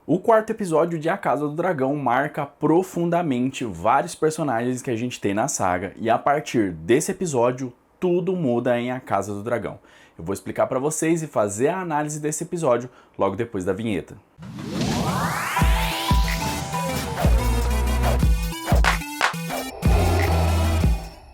O quarto episódio de A Casa do Dragão marca profundamente vários personagens que a gente tem na saga, e a partir desse episódio, tudo muda em A Casa do Dragão. Eu vou explicar pra vocês e fazer a análise desse episódio logo depois da vinheta.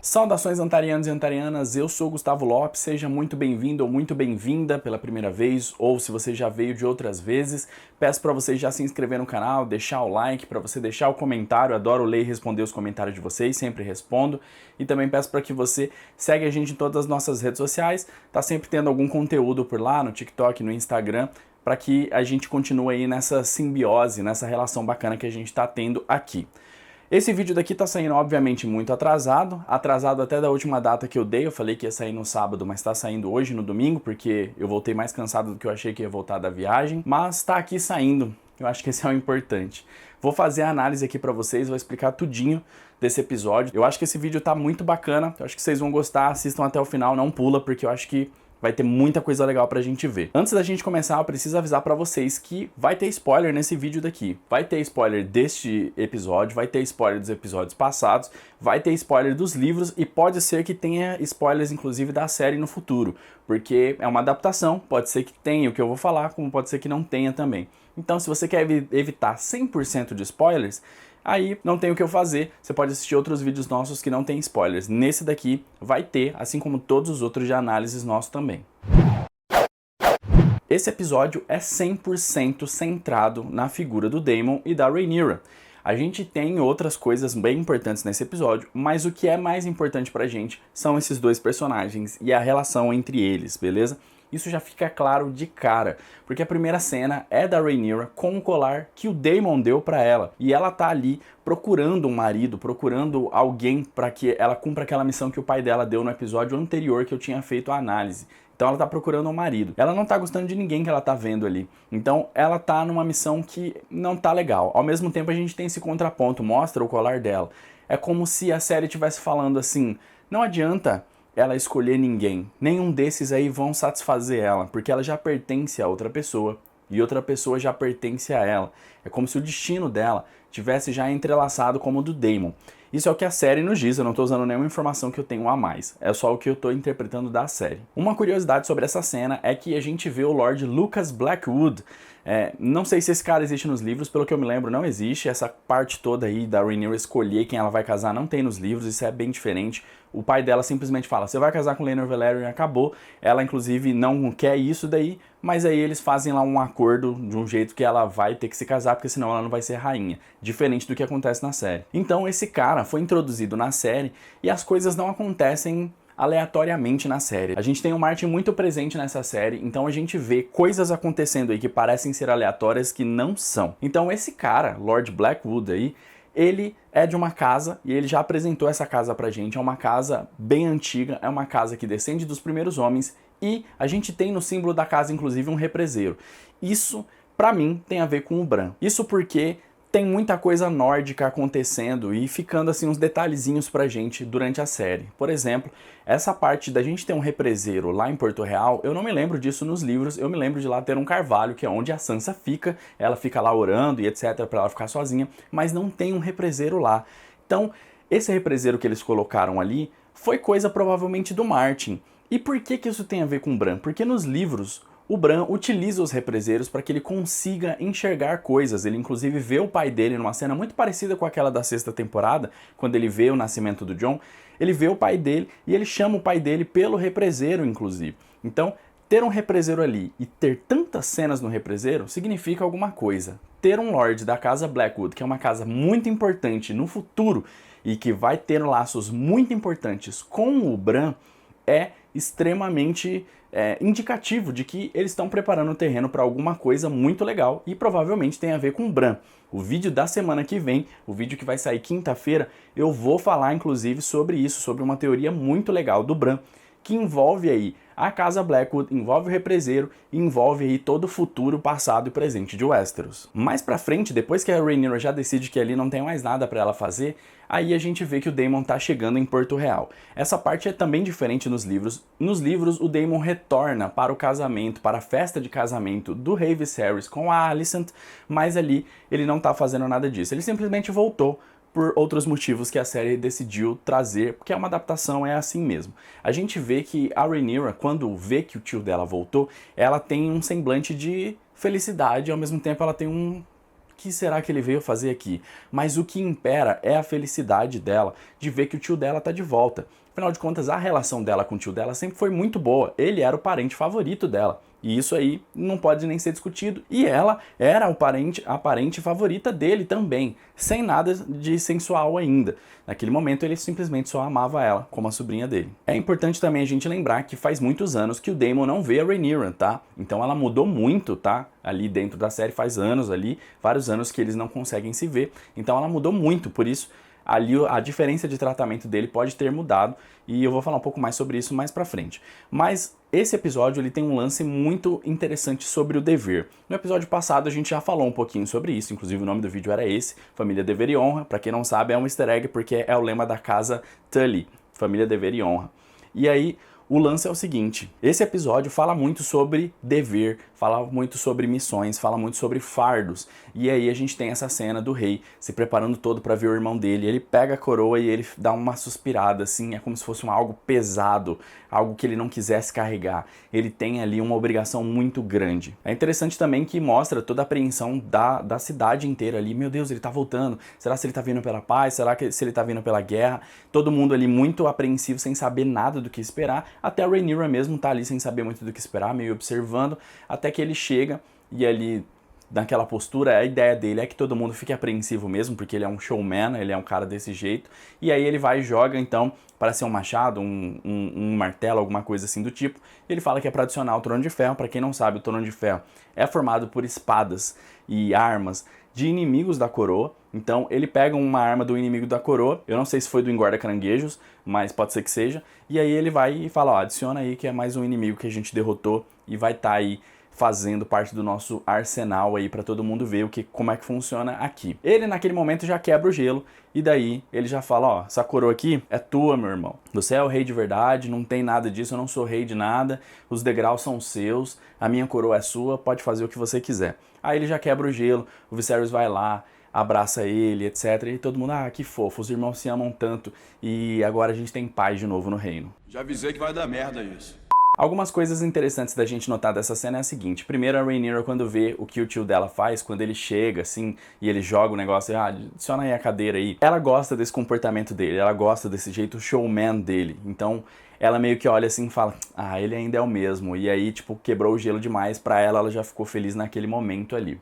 Saudações antarianos e antarianas, eu sou Gustavo Lopes, seja muito bem-vindo ou muito bem-vinda pela primeira vez, ou se você já veio de outras vezes, peço para você já se inscrever no canal, deixar o like, para você deixar o comentário, adoro ler e responder os comentários de vocês, sempre respondo, e também peço para que você segue a gente em todas as nossas redes sociais, tá sempre tendo algum conteúdo por lá, no TikTok, no Instagram, para que a gente continue aí nessa simbiose, nessa relação bacana que a gente está tendo aqui. Esse vídeo daqui tá saindo, obviamente, muito atrasado até da última data que eu dei. Eu falei que ia sair no sábado, mas tá saindo hoje, no domingo, porque eu voltei mais cansado do que eu achei que ia voltar da viagem. Mas tá aqui saindo, eu acho que esse é o importante. Vou fazer a análise aqui pra vocês, vou explicar tudinho desse episódio. Eu acho que esse vídeo tá muito bacana, eu acho que vocês vão gostar, assistam até o final, não pula, porque eu acho que vai ter muita coisa legal pra gente ver. Antes da gente começar, eu preciso avisar pra vocês que vai ter spoiler nesse vídeo daqui. Vai ter spoiler deste episódio, vai ter spoiler dos episódios passados, vai ter spoiler dos livros e pode ser que tenha spoilers, inclusive, da série no futuro. Porque é uma adaptação, pode ser que tenha o que eu vou falar, como pode ser que não tenha também. Então, se você quer evitar 100% de spoilers, aí não tem o que eu fazer, você pode assistir outros vídeos nossos que não tem spoilers. Nesse daqui vai ter, assim como todos os outros de análises nossos também. Esse episódio é 100% centrado na figura do Daemon e da Rhaenyra. A gente tem outras coisas bem importantes nesse episódio, mas o que é mais importante pra gente são esses dois personagens e a relação entre eles, beleza? Isso já fica claro de cara, porque a primeira cena é da Rhaenyra com o colar que o Daemon deu pra ela, e ela tá ali procurando um marido, procurando alguém pra que ela cumpra aquela missão que o pai dela deu no episódio anterior que eu tinha feito a análise. Então ela tá procurando um marido. Ela não tá gostando de ninguém que ela tá vendo ali. Então ela tá numa missão que não tá legal. Ao mesmo tempo a gente tem esse contraponto, mostra o colar dela. É como se a série estivesse falando assim, não adianta ela escolher ninguém. Nenhum desses aí vão satisfazer ela, porque ela já pertence a outra pessoa e outra pessoa já pertence a ela. É como se o destino dela tivesse já entrelaçado como o do Daemon. Isso é o que a série nos diz, eu não estou usando nenhuma informação que eu tenho a mais, é só o que eu estou interpretando da série. Uma curiosidade sobre essa cena é que a gente vê o Lord Lucas Blackwood. Não sei se esse cara existe nos livros, pelo que eu me lembro não existe, essa parte toda aí da Rhaenyra escolher quem ela vai casar não tem nos livros, isso é bem diferente. O pai dela simplesmente fala, você vai casar com Laenor Velaryon e acabou. Ela inclusive não quer isso daí, mas aí eles fazem lá um acordo de um jeito que ela vai ter que se casar, porque senão ela não vai ser rainha. Diferente do que acontece na série. Então esse cara foi introduzido na série e as coisas não acontecem aleatoriamente na série. A gente tem o Martin muito presente nessa série, então a gente vê coisas acontecendo aí que parecem ser aleatórias que não são. Então esse cara, Lord Blackwood aí, ele é de uma casa, e ele já apresentou essa casa pra gente, é uma casa bem antiga, é uma casa que descende dos primeiros homens, e a gente tem no símbolo da casa, inclusive, um represeiro. Isso, pra mim, tem a ver com o Bran. Isso porque tem muita coisa nórdica acontecendo e ficando assim uns detalhezinhos pra gente durante a série. Por exemplo, essa parte da gente ter um represeiro lá em Porto Real, eu não me lembro disso nos livros, eu me lembro de lá ter um carvalho, que é onde a Sansa fica, ela fica lá orando e etc, pra ela ficar sozinha, mas não tem um represeiro lá. Então, esse represeiro que eles colocaram ali foi coisa provavelmente do Martin. E por que que isso tem a ver com o Bran? Porque nos livros o Bran utiliza os represeiros para que ele consiga enxergar coisas. Ele inclusive vê o pai dele numa cena muito parecida com aquela da sexta temporada, quando ele vê o nascimento do Jon. Ele vê o pai dele e ele chama o pai dele pelo represeiro, inclusive. Então, ter um represeiro ali e ter tantas cenas no represeiro significa alguma coisa. Ter um Lorde da casa Blackwood, que é uma casa muito importante no futuro e que vai ter laços muito importantes com o Bran, é extremamente indicativo de que eles estão preparando o terreno para alguma coisa muito legal e provavelmente tem a ver com o Bran. O vídeo da semana que vem, o vídeo que vai sair quinta-feira, eu vou falar inclusive sobre isso, sobre uma teoria muito legal do Bran, que envolve aí a Casa Blackwood envolve o represeiro e envolve aí todo o futuro, passado e presente de Westeros. Mais pra frente, depois que a Rhaenyra já decide que ali não tem mais nada pra ela fazer, aí a gente vê que o Daemon tá chegando em Porto Real. Essa parte é também diferente nos livros. Nos livros, o Daemon retorna para o casamento, para a festa de casamento do rei Viserys com a Alicent, mas ali ele não tá fazendo nada disso. Ele simplesmente voltou por outros motivos que a série decidiu trazer, porque é uma adaptação, é assim mesmo. A gente vê que a Rhaenyra, quando vê que o tio dela voltou, ela tem um semblante de felicidade, e ao mesmo tempo ela tem um... O que será que ele veio fazer aqui? Mas o que impera é a felicidade dela de ver que o tio dela tá de volta. Afinal de contas, a relação dela com o tio dela sempre foi muito boa. Ele era o parente favorito dela. E isso aí não pode nem ser discutido. E ela era a parente favorita dele também, sem nada de sensual ainda. Naquele momento ele simplesmente só amava ela, como a sobrinha dele. É importante também a gente lembrar que faz muitos anos que o Daemon não vê a Rhaenyra, tá? Então ela mudou muito, tá? Ali dentro da série faz anos ali, vários anos que eles não conseguem se ver. Então ela mudou muito, por isso ali a diferença de tratamento dele pode ter mudado, e eu vou falar um pouco mais sobre isso mais pra frente. Mas esse episódio ele tem um lance muito interessante sobre o dever. No episódio passado a gente já falou um pouquinho sobre isso, inclusive o nome do vídeo era esse, Família, Dever e Honra. Pra quem não sabe, é um easter egg porque é o lema da casa Tully, Família, Dever e Honra. E aí, o lance é o seguinte, esse episódio fala muito sobre dever, fala muito sobre missões, fala muito sobre fardos. E aí a gente tem essa cena do rei se preparando todo para ver o irmão dele. Ele pega a coroa e ele dá uma suspirada, assim, é como se fosse algo pesado, algo que ele não quisesse carregar. Ele tem ali uma obrigação muito grande. É interessante também que mostra toda a apreensão da cidade inteira ali. Meu Deus, ele tá voltando. Será se ele tá vindo pela paz? Será que se ele tá vindo pela guerra? Todo mundo ali muito apreensivo, sem saber nada do que esperar. Até a Rhaenyra mesmo tá ali sem saber muito do que esperar, meio observando, até que ele chega e ali, naquela postura, a ideia dele é que todo mundo fique apreensivo mesmo, porque ele é um showman, ele é um cara desse jeito, e aí ele vai e joga, então, para ser um machado, um martelo, alguma coisa assim do tipo. Ele fala que é para adicionar o Trono de Ferro. Para quem não sabe, o Trono de Ferro é formado por espadas e armas de inimigos da coroa. Então ele pega uma arma do inimigo da coroa, eu não sei se foi do engorda caranguejos, mas pode ser que seja, e aí ele vai e fala, ó, adiciona aí que é mais um inimigo que a gente derrotou e vai estar aí fazendo parte do nosso arsenal aí para todo mundo ver como é que funciona aqui. Ele naquele momento já quebra o gelo e daí ele já fala, ó, essa coroa aqui é tua, meu irmão. Você é o rei de verdade, não tem nada disso, eu não sou rei de nada, os degraus são seus, a minha coroa é sua, pode fazer o que você quiser. Aí ele já quebra o gelo, o Viserys vai lá, abraça ele, etc. E todo mundo, ah, que fofo, os irmãos se amam tanto e agora a gente tem paz de novo no reino. Já avisei que vai dar merda isso. Algumas coisas interessantes da gente notar dessa cena é a seguinte. Primeiro, a Rhaenyra, quando vê o que o tio dela faz, quando ele chega, assim, e ele joga o negócio, adiciona aí a cadeira aí. Ela gosta desse comportamento dele, ela gosta desse jeito showman dele. Então, ela meio que olha assim e fala, ah, ele ainda é o mesmo. E aí, tipo, quebrou o gelo demais pra ela, ela já ficou feliz naquele momento ali.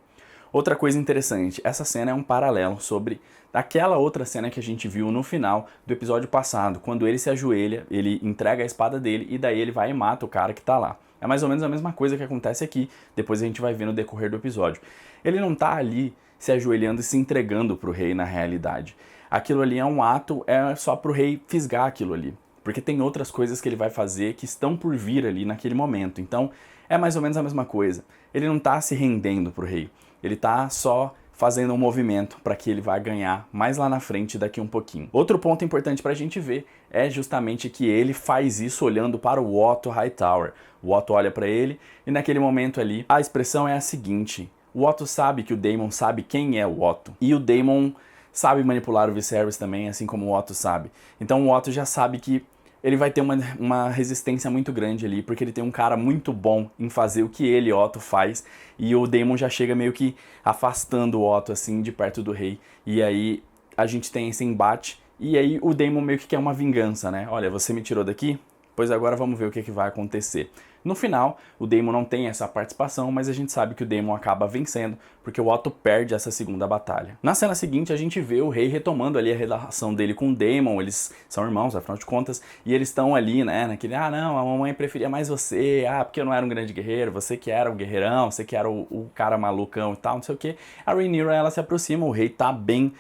Outra coisa interessante, essa cena é um paralelo sobre aquela outra cena que a gente viu no final do episódio passado, quando ele se ajoelha, ele entrega a espada dele e daí ele vai e mata o cara que tá lá. É mais ou menos a mesma coisa que acontece aqui, depois a gente vai ver no decorrer do episódio. Ele não tá ali se ajoelhando e se entregando pro rei na realidade. Aquilo ali é um ato, é só pro rei fisgar aquilo ali. Porque tem outras coisas que ele vai fazer que estão por vir ali naquele momento. Então, é mais ou menos a mesma coisa. Ele não tá se rendendo pro rei. Ele tá só fazendo um movimento para que ele vá ganhar mais lá na frente daqui um pouquinho. Outro ponto importante para a gente ver é justamente que ele faz isso olhando para o Otto Hightower. O Otto olha para ele e naquele momento ali a expressão é a seguinte. O Otto sabe que o Daemon sabe quem é o Otto. E o Daemon sabe manipular o Viserys também, assim como o Otto sabe. Então o Otto já sabe que ele vai ter uma resistência muito grande ali, porque ele tem um cara muito bom em fazer o que ele, Otto, faz, e o Daemon já chega meio que afastando o Otto, assim, de perto do rei, e aí a gente tem esse embate, e aí o Daemon meio que quer uma vingança, né? Olha, você me tirou daqui? Pois agora vamos ver o que vai acontecer. No final, o Daemon não tem essa participação, mas a gente sabe que o Daemon acaba vencendo, porque o Otto perde essa segunda batalha. Na cena seguinte, a gente vê o rei retomando ali a relação dele com o Daemon, eles são irmãos, afinal de contas, e eles estão ali, né, naquele, não, a mamãe preferia mais você, porque eu não era um grande guerreiro, você que era o guerreirão, você que era o cara malucão e tal, não sei o que. A Rhaenyra, ela se aproxima, o rei tá bem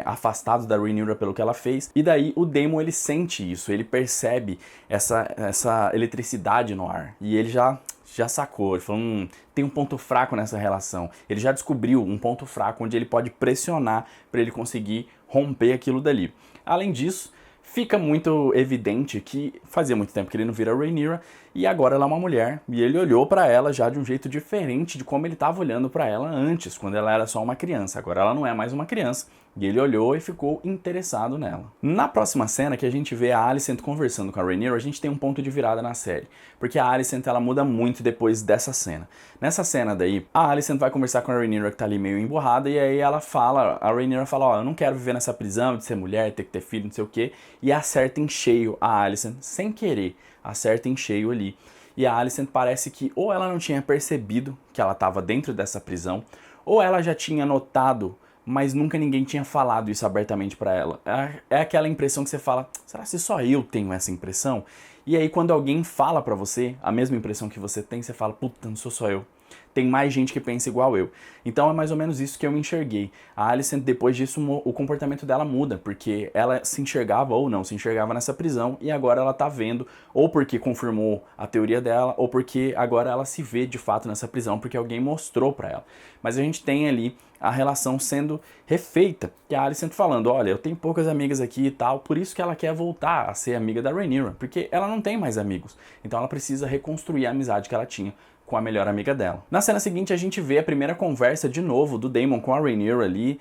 afastado da Rhaenyra pelo que ela fez, e daí o Daemon, ele sente isso, ele percebe essa eletricidade no ar, e ele já sacou, ele falou, tem um ponto fraco nessa relação, ele já descobriu um ponto fraco onde ele pode pressionar para ele conseguir romper aquilo dali. Além disso, fica muito evidente que fazia muito tempo que ele não vira a Rhaenyra, e agora ela é uma mulher, e ele olhou pra ela já de um jeito diferente de como ele estava olhando pra ela antes, quando ela era só uma criança. Agora ela não é mais uma criança, e ele olhou e ficou interessado nela. Na próxima cena, que a gente vê a Alicent conversando com a Rhaenyra, a gente tem um ponto de virada na série, porque a Alicent, ela muda muito depois dessa cena. Nessa cena daí, a Alicent vai conversar com a Rhaenyra, que tá ali meio emburrada, e aí ela fala, a Rhaenyra fala, eu não quero viver nessa prisão de ser mulher, ter que ter filho, não sei o quê, e acerta em cheio a Alicent, sem querer, acerta em cheio ali. E a Alicent parece que ou ela não tinha percebido que ela estava dentro dessa prisão, ou ela já tinha notado, mas nunca ninguém tinha falado isso abertamente pra ela. É aquela impressão que você fala, será que só eu tenho essa impressão? E aí quando alguém fala pra você a mesma impressão que você tem, você fala, puta, não sou só eu. Tem mais gente que pensa igual eu. Então é mais ou menos isso que eu me enxerguei. A Alicent, depois disso, o comportamento dela muda, porque ela se enxergava ou não se enxergava nessa prisão, e agora ela tá vendo, ou porque confirmou a teoria dela, ou porque agora ela se vê de fato nessa prisão, porque alguém mostrou pra ela. Mas a gente tem ali a relação sendo refeita, que a Alicent falando, olha, eu tenho poucas amigas aqui e tal, por isso que ela quer voltar a ser amiga da Rhaenyra, porque ela não tem mais amigos, então ela precisa reconstruir a amizade que ela tinha com a melhor amiga dela. Na cena seguinte, a gente vê a primeira conversa de novo do Daemon com a Rhaenyra ali,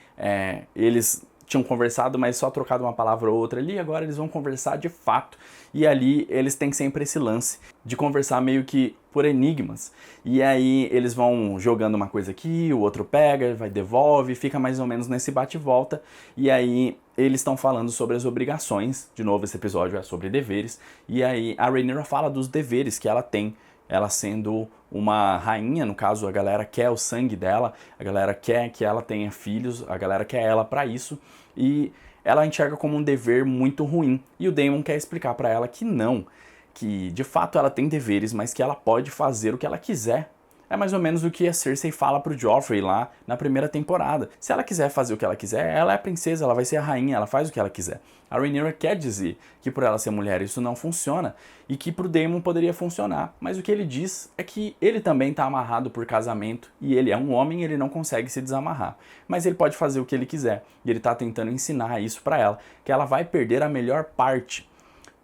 eles tinham conversado, mas só trocado uma palavra ou outra ali, agora eles vão conversar de fato, e ali eles têm sempre esse lance de conversar meio que por enigmas, e aí eles vão jogando uma coisa aqui, o outro pega, vai devolve, fica mais ou menos nesse bate-volta, e aí eles estão falando sobre as obrigações, de novo esse episódio é sobre deveres, e aí a Rhaenyra fala dos deveres que ela tem, ela sendo uma rainha, no caso a galera quer o sangue dela, a galera quer que ela tenha filhos, a galera quer ela pra isso, e ela enxerga como um dever muito ruim. E o Daemon quer explicar pra ela que não, que de fato ela tem deveres, mas que ela pode fazer o que ela quiser. É mais ou menos o que a Cersei fala pro Joffrey lá na primeira temporada. Se ela quiser fazer o que ela quiser, ela é a princesa, ela vai ser a rainha, ela faz o que ela quiser. A Rhaenyra quer dizer que por ela ser mulher isso não funciona e que pro Daemon poderia funcionar. Mas o que ele diz é que ele também tá amarrado por casamento e ele é um homem e ele não consegue se desamarrar. Mas ele pode fazer o que ele quiser e ele tá tentando ensinar isso pra ela, que ela vai perder a melhor parte.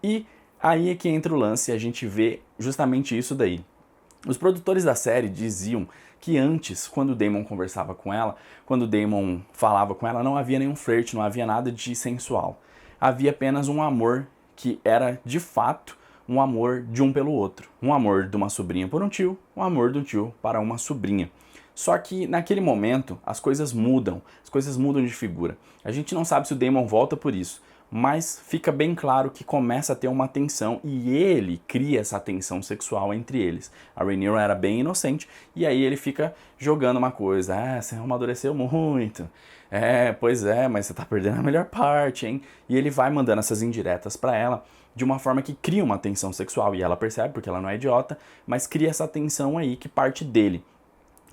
E aí é que entra o lance e a gente vê justamente isso daí. Os produtores da série diziam que antes, quando o Daemon conversava com ela, quando o Daemon falava com ela, não havia nenhum flerte, não havia nada de sensual. Havia apenas um amor que era, de fato, um amor de um pelo outro. Um amor de uma sobrinha por um tio, um amor de um tio para uma sobrinha. Só que naquele momento as coisas mudam de figura. A gente não sabe se o Daemon volta por isso, mas fica bem claro que começa a ter uma tensão e ele cria essa tensão sexual entre eles. A Rhaenyra era bem inocente e aí ele fica jogando uma coisa, você amadureceu muito, pois é, mas você tá perdendo a melhor parte, hein? E ele vai mandando essas indiretas pra ela de uma forma que cria uma tensão sexual e ela percebe porque ela não é idiota, mas cria essa tensão aí que parte dele.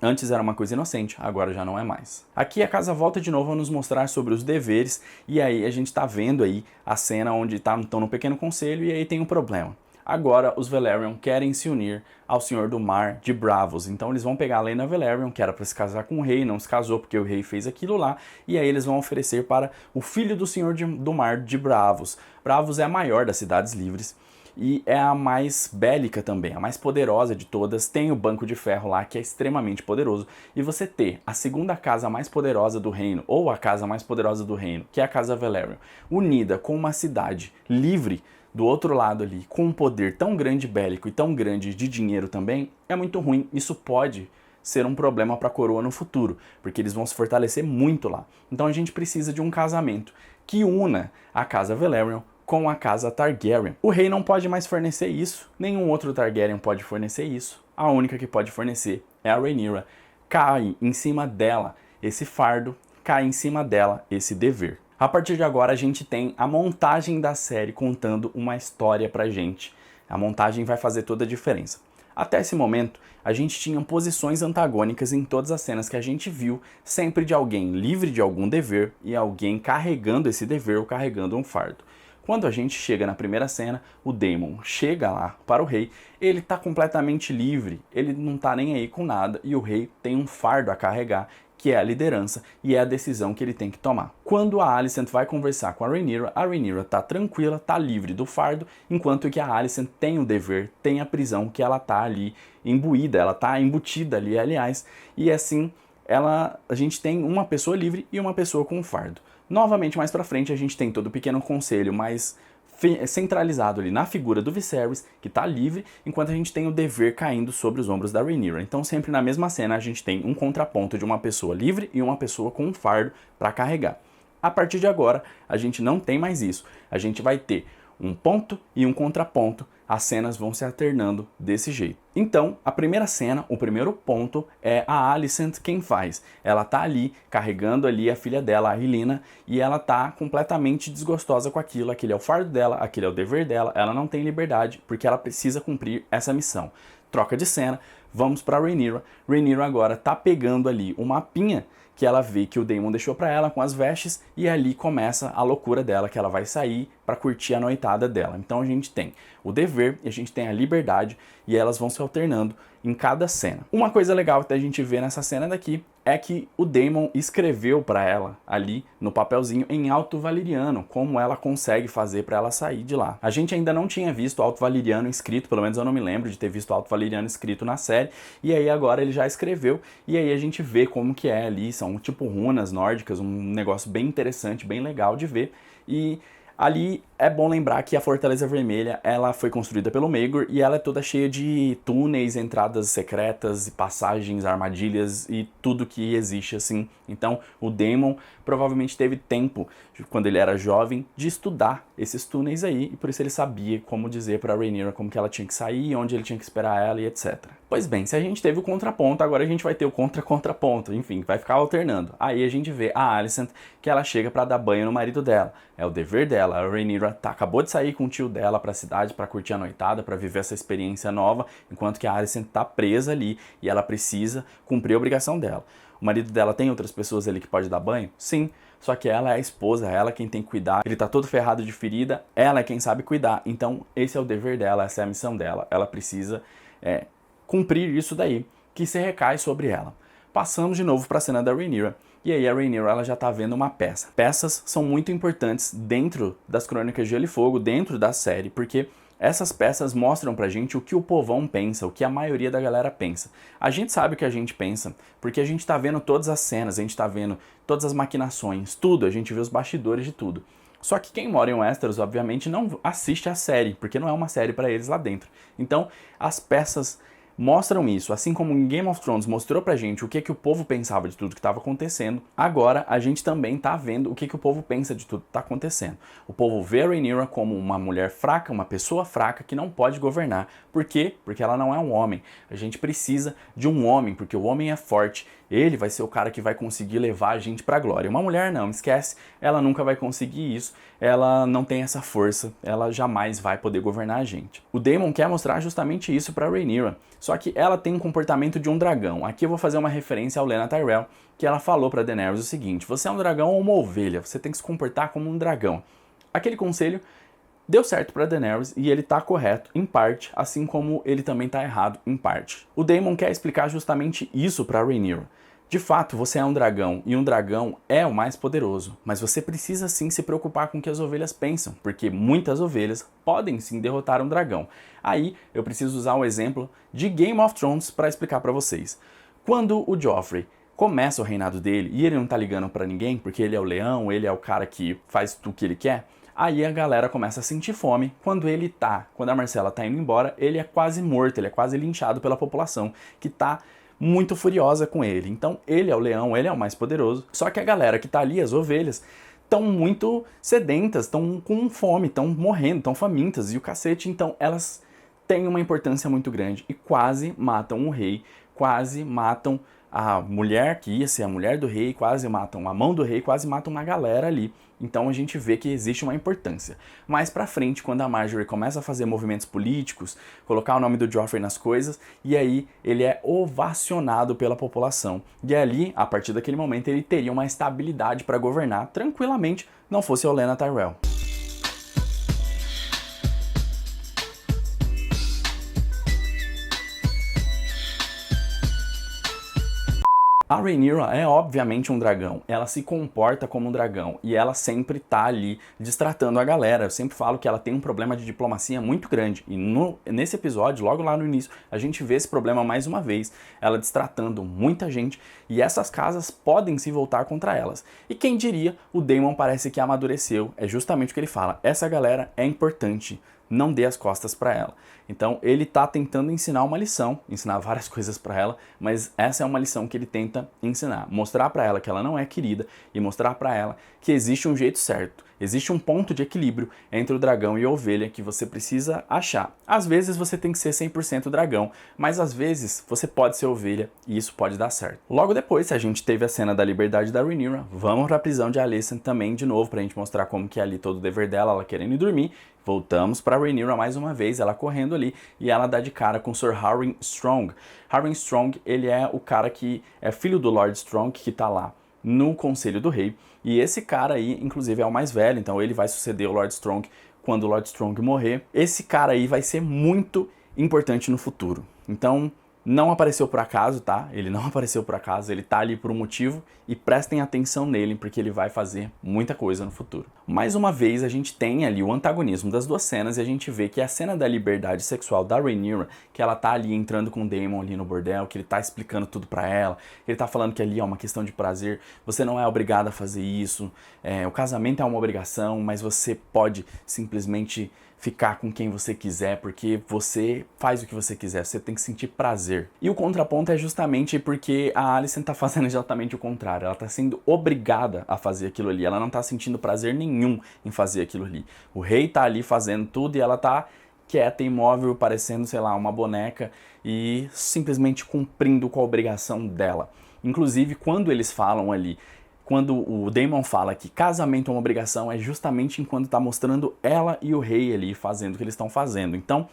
Antes era uma coisa inocente, agora já não é mais. Aqui a casa volta de novo a nos mostrar sobre os deveres, e aí a gente tá vendo aí a cena onde estão no pequeno conselho, e aí tem um problema. Agora os Velaryon querem se unir ao Senhor do Mar de Braavos, então eles vão pegar a Laena Velaryon, que era para se casar com o rei, não se casou porque o rei fez aquilo lá, e aí eles vão oferecer para o filho do Senhor do Mar de Braavos. Braavos é a maior das cidades livres, e é a mais bélica também, a mais poderosa de todas. Tem o Banco de Ferro lá, que é extremamente poderoso, e você ter a segunda casa mais poderosa do reino, ou a casa mais poderosa do reino, que é a Casa Velaryon, unida com uma cidade livre do outro lado ali, com um poder tão grande bélico e tão grande de dinheiro também, é muito ruim. Isso pode ser um problema para a coroa no futuro, porque eles vão se fortalecer muito lá. Então a gente precisa de um casamento que una a Casa Velaryon com a casa Targaryen. O rei não pode mais fornecer isso, nenhum outro Targaryen pode fornecer isso. A única que pode fornecer é a Rhaenyra. Cai em cima dela esse fardo, cai em cima dela esse dever. A partir de agora a gente tem a montagem da série contando uma história pra gente. A montagem vai fazer toda a diferença. Até esse momento, a gente tinha posições antagônicas em todas as cenas que a gente viu, sempre de alguém livre de algum dever e alguém carregando esse dever ou carregando um fardo. Quando a gente chega na primeira cena, o Daemon chega lá para o rei, ele tá completamente livre, ele não tá nem aí com nada e o rei tem um fardo a carregar, que é a liderança e é a decisão que ele tem que tomar. Quando a Alicent vai conversar com a Rhaenyra tá tranquila, tá livre do fardo, enquanto que a Alicent tem o dever, tem a prisão que ela tá ali imbuída, ela tá embutida ali, aliás, e assim a gente tem uma pessoa livre e uma pessoa com fardo. Novamente, mais pra frente, a gente tem todo o pequeno conselho mais centralizado ali na figura do Viserys, que tá livre, enquanto a gente tem o dever caindo sobre os ombros da Rhaenyra. Então, sempre na mesma cena, a gente tem um contraponto de uma pessoa livre e uma pessoa com um fardo para carregar. A partir de agora, a gente não tem mais isso. A gente vai ter um ponto e um contraponto. As cenas vão se alternando desse jeito. Então, a primeira cena, o primeiro ponto é a Alicent quem faz. Ela tá ali, carregando ali a filha dela, a Rhaenyra, e ela tá completamente desgostosa com aquilo. Aquele é o fardo dela, aquele é o dever dela. Ela não tem liberdade, porque ela precisa cumprir essa missão. Troca de cena, vamos pra Rhaenyra. Rhaenyra agora tá pegando ali o mapinha que ela vê que o Daemon deixou pra ela com as vestes, e ali começa a loucura dela, que ela vai sair pra curtir a noitada dela. Então a gente tem o dever e a gente tem a liberdade, e elas vão se alternando em cada cena. Uma coisa legal que a gente vê nessa cena daqui é que o Daemon escreveu pra ela ali no papelzinho em Alto Valyriano, como ela consegue fazer pra ela sair de lá. A gente ainda não tinha visto Alto Valyriano escrito, pelo menos eu não me lembro de ter visto Alto Valyriano escrito na série, e aí agora ele já escreveu, e aí a gente vê como que é ali, são tipo runas nórdicas, um negócio bem interessante, bem legal de ver, e ali é bom lembrar que a Fortaleza Vermelha, ela foi construída pelo Maegor e ela é toda cheia de túneis, entradas secretas, passagens, armadilhas e tudo que existe assim. Então o Daemon provavelmente teve tempo, quando ele era jovem, de estudar esses túneis aí, e por isso ele sabia como dizer para Rhaenyra como que ela tinha que sair, onde ele tinha que esperar ela e etc. Pois bem, se a gente teve o contraponto, agora a gente vai ter o contra-contraponto, enfim, vai ficar alternando. Aí a gente vê a Alicent, que ela chega para dar banho no marido dela, é o dever dela. A Rhaenyra acabou de sair com o tio dela pra cidade pra curtir a noitada, pra viver essa experiência nova, enquanto que a Alicent tá presa ali e ela precisa cumprir a obrigação dela. O marido dela tem outras pessoas ali que pode dar banho? Sim, só que ela é a esposa, ela é quem tem que cuidar, ele tá todo ferrado de ferida, ela é quem sabe cuidar, então esse é o dever dela, essa é a missão dela, ela precisa cumprir isso daí, que se recai sobre ela. Passamos de novo para a cena da Rhaenyra, e aí a Rhaenyra ela já tá vendo uma peça. Peças são muito importantes dentro das Crônicas de Gelo e Fogo, dentro da série, porque essas peças mostram pra gente o que o povão pensa, o que a maioria da galera pensa. A gente sabe o que a gente pensa, porque a gente tá vendo todas as cenas, a gente tá vendo todas as maquinações, tudo, a gente vê os bastidores de tudo. Só que quem mora em Westeros, obviamente, não assiste a série, porque não é uma série pra eles lá dentro. Então, as peças mostram isso, assim como em Game of Thrones mostrou pra gente o que o povo pensava de tudo que estava acontecendo, agora a gente também tá vendo o que o povo pensa de tudo que tá acontecendo. O povo vê a Rhaenyra como uma mulher fraca, uma pessoa fraca que não pode governar. Por quê? Porque ela não é um homem. A gente precisa de um homem, porque o homem é forte, ele vai ser o cara que vai conseguir levar a gente pra glória. Uma mulher não, esquece, ela nunca vai conseguir isso, ela não tem essa força, ela jamais vai poder governar a gente. O Daemon quer mostrar justamente isso pra Rhaenyra, só que ela tem um comportamento de um dragão. Aqui eu vou fazer uma referência ao Lena Tyrell, que ela falou pra Daenerys o seguinte: você é um dragão ou uma ovelha, você tem que se comportar como um dragão. Aquele conselho deu certo pra Daenerys e ele tá correto em parte, assim como ele também tá errado em parte. O Daemon quer explicar justamente isso pra Rhaenyra. De fato, você é um dragão, e um dragão é o mais poderoso, mas você precisa sim se preocupar com o que as ovelhas pensam, porque muitas ovelhas podem sim derrotar um dragão. Aí eu preciso usar o exemplo de Game of Thrones para explicar para vocês. Quando o Joffrey começa o reinado dele e ele não tá ligando para ninguém, porque ele é o leão, ele é o cara que faz o que ele quer, aí a galera começa a sentir fome. Quando a Myrcella tá indo embora, ele é quase morto, ele é quase linchado pela população, que tá muito furiosa com ele. Então ele é o leão, ele é o mais poderoso, só que a galera que tá ali, as ovelhas, estão muito sedentas, estão com fome, estão morrendo, estão famintas e o cacete, então elas têm uma importância muito grande e quase matam o rei, quase matam a mulher que ia ser a mulher do rei, quase matam a mão do rei, quase matam uma galera ali. Então a gente vê que existe uma importância. Mais pra frente, quando a Marjorie começa a fazer movimentos políticos, colocar o nome do Joffrey nas coisas, e aí ele é ovacionado pela população. E ali, a partir daquele momento, ele teria uma estabilidade para governar tranquilamente, não fosse a Olenna Tyrell. A Rhaenyra é obviamente um dragão, ela se comporta como um dragão e ela sempre tá ali destratando a galera. Eu sempre falo que ela tem um problema de diplomacia muito grande e nesse episódio, logo lá no início, a gente vê esse problema mais uma vez, ela destratando muita gente e essas casas podem se voltar contra elas. E quem diria, o Daemon parece que amadureceu, é justamente o que ele fala, essa galera é importante, não dê as costas para ela. Então ele tá tentando ensinar uma lição, ensinar várias coisas para ela, mas essa é uma lição que ele tenta ensinar, mostrar para ela que ela não é querida e mostrar para ela que existe um jeito certo, existe um ponto de equilíbrio entre o dragão e a ovelha que você precisa achar. Às vezes você tem que ser 100% dragão, mas às vezes você pode ser ovelha e isso pode dar certo. Logo depois, a gente teve a cena da liberdade da Rhaenyra, vamos pra prisão de Alicent também de novo pra gente mostrar como que é ali todo o dever dela, ela querendo ir dormir. Voltamos para Rhaenyra mais uma vez, ela correndo ali e ela dá de cara com Sir Harwin Strong. Harwin Strong, ele é o cara que é filho do Lord Strong, que tá lá no Conselho do Rei. E esse cara aí, inclusive, é o mais velho, então ele vai suceder o Lord Strong quando o Lord Strong morrer. Esse cara aí vai ser muito importante no futuro. Então, não apareceu por acaso, tá? Ele não apareceu por acaso, ele tá ali por um motivo e prestem atenção nele, porque ele vai fazer muita coisa no futuro. Mais uma vez, a gente tem ali o antagonismo das duas cenas e a gente vê que a cena da liberdade sexual da Rhaenyra, que ela tá ali entrando com o Daemon ali no bordel, que ele tá explicando tudo pra ela, ele tá falando que ali é uma questão de prazer, você não é obrigado a fazer isso, o casamento é uma obrigação, mas você pode simplesmente ficar com quem você quiser, porque você faz o que você quiser, você tem que sentir prazer. E o contraponto é justamente porque a Alicent tá fazendo exatamente o contrário, ela tá sendo obrigada a fazer aquilo ali, ela não tá sentindo prazer nenhum em fazer aquilo ali. O rei tá ali fazendo tudo e ela tá quieta, imóvel, parecendo, sei lá, uma boneca e simplesmente cumprindo com a obrigação dela. Inclusive, quando eles falam ali, quando o Daemon fala que casamento é uma obrigação, é justamente enquanto está mostrando ela e o rei ali fazendo o que eles estão fazendo. Então,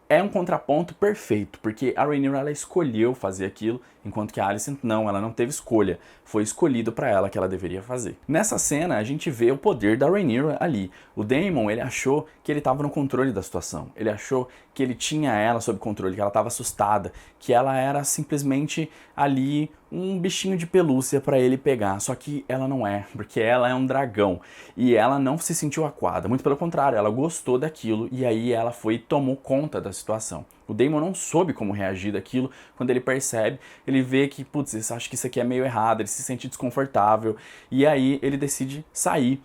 é um contraponto perfeito, porque a Rhaenyra ela escolheu fazer aquilo, enquanto que a Alicent não, ela não teve escolha. Foi escolhido para ela que ela deveria fazer. Nessa cena, a gente vê o poder da Rhaenyra ali. O Daemon, ele achou que ele estava no controle da situação. Ele achou que ele tinha ela sob controle, que ela estava assustada, que ela era simplesmente ali um bichinho de pelúcia para ele pegar. Só que ela não é, porque ela é um dragão. E ela não se sentiu acuada. Muito pelo contrário, ela gostou daquilo e aí ela foi e tomou conta da situação. O Daemon não soube como reagir daquilo. Quando ele percebe, ele vê que, putz, acho que isso aqui é meio errado, ele se sente desconfortável. E aí ele decide sair,